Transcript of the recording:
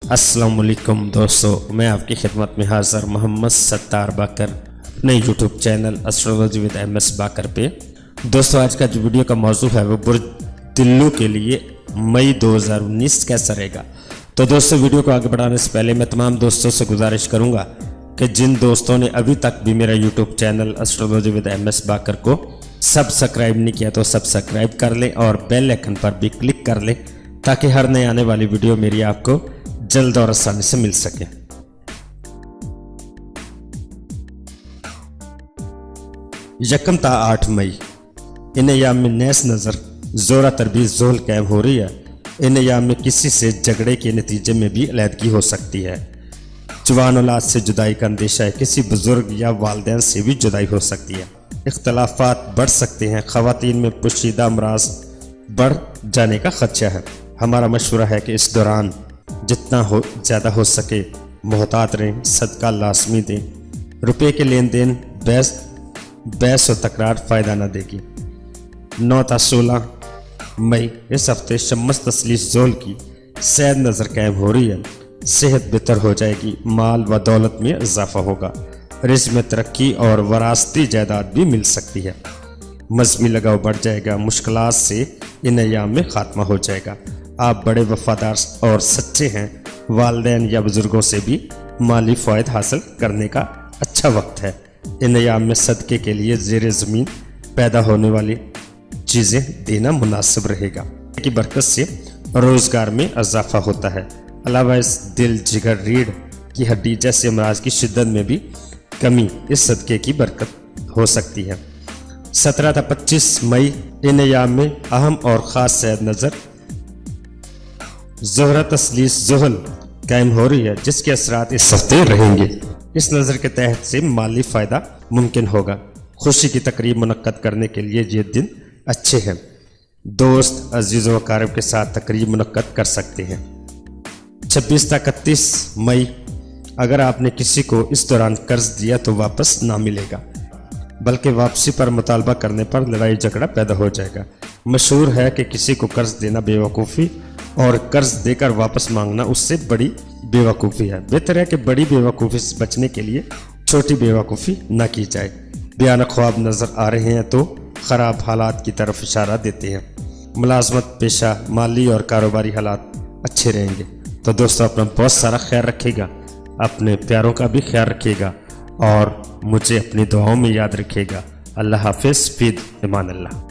अस्सलाम वालेकुम दोस्तों, मैं आपकी खिदमत में हाज़िर मोहम्मद सत्तार बाकर अपने YouTube channel astrology with MS बाकर पे। दोस्तों, आज का जो वीडियो का मौजू है वो बुर्ज तिल्लू के लिए मई 2019 कैसा रहेगा। तो दोस्तों, वीडियो को आगे बढ़ाने से पहले मैं तमाम दोस्तों से गुजारिश करूंगा कि जिन दोस्तों ने अभी तक भी मेरा YouTube channel astrology with MS बाकर को सब्सक्राइब नहीं किया तो सब्सक्राइब कर लें और बेल आइकन पर भी क्लिक कर लें ताकि हर नई आने वाली वीडियो मेरी आपको जल्द और आसानी से मिल सके। यकम ता 8 मई इन अयाम में नैस नज़र जोरा तरबीज जोल कायम हो रही है। इन अयाम में किसी से झगड़े के नतीजे में भी अलहदगी हो सकती है। जवान औलाद से जुदाई का अंदेशा है। किसी बुजुर्ग या वालिदैन से भी जुदाई हो सकती है। इख्तलाफात बढ़ सकते हैं। ख़वातीन में पोशीदा अमराज बढ़ जाने का खदशा है। हमारा मशवरा है कि इस दौरान जितना ज़्यादा हो सके मोहतात रहें, सदका लाजमी दें। रुपये के लेन देन बहस और तकरार फ़ायदा न देगी। 9 ता 16 मई इस हफ्ते शम्स तसलीस जोल की सैद नज़र कायम हो रही है। सेहत बेहतर हो जाएगी। माल व दौलत में इजाफा होगा। रिज़्क़ में तरक्की और वरासती जायदाद भी मिल सकती है। मज़हबी लगाव बढ़ जाएगा। मुश्किलात से इन अयाम में खात्मा हो जाएगा। आप बड़े वफादार और सच्चे हैं। वालिदैन या बुजुर्गों से भी माली फ़ायदा हासिल करने का अच्छा वक्त है। इन अयाम में सदक़े के लिए ज़ेर ज़मीन पैदा होने वाली चीज़ें देना मुनासिब रहेगा। की बरकत से रोज़गार में इजाफा होता है। अलावा इस दिल, जिगर, रीढ़ की हड्डी जैसे अमराज की शिद्दत में भी कमी इस सदक़े की बरकत हो सकती है। 17 ता 25 मई इन अयाम में अहम और ख़ास सैद नज़र ज़ोहरा तसलीस जोहल कायम हो रही है, जिसके असरात इस हफ्ते रहेंगे। इस नज़र के तहत से माली फ़ायदा मुमकिन होगा। खुशी की तकरीब मुनक्कद करने के लिए ये दिन अच्छे हैं। दोस्त, अजीज़ व अकारिब के साथ तकरीब मुनक्कद कर सकते हैं। 26 ता 31 मई अगर आपने किसी को इस दौरान कर्ज दिया तो वापस ना मिलेगा, बल्कि वापसी पर मुतालबा करने पर लड़ाई झगड़ा पैदा हो जाएगा। मशहूर है कि किसी को कर्ज देना बेवकूफ़ी और कर्ज देकर वापस मांगना उससे बड़ी बेवकूफ़ी है। बेहतर है कि बड़ी बेवकूफ़ी से बचने के लिए छोटी बेवकूफ़ी न की जाए। भयानक ख्वाब नज़र आ रहे हैं तो ख़राब हालात की तरफ इशारा देते हैं। मुलाजमत पेशा, माली और कारोबारी हालात अच्छे रहेंगे। तो दोस्तों, अपना बहुत सारा ख्याल रखिएगा, अपने प्यारों का भी ख्याल रखिएगा और मुझे अपनी दुआओं में याद रखिएगा। अल्लाह हाफिज़, फ़ी अमान अल्लाह।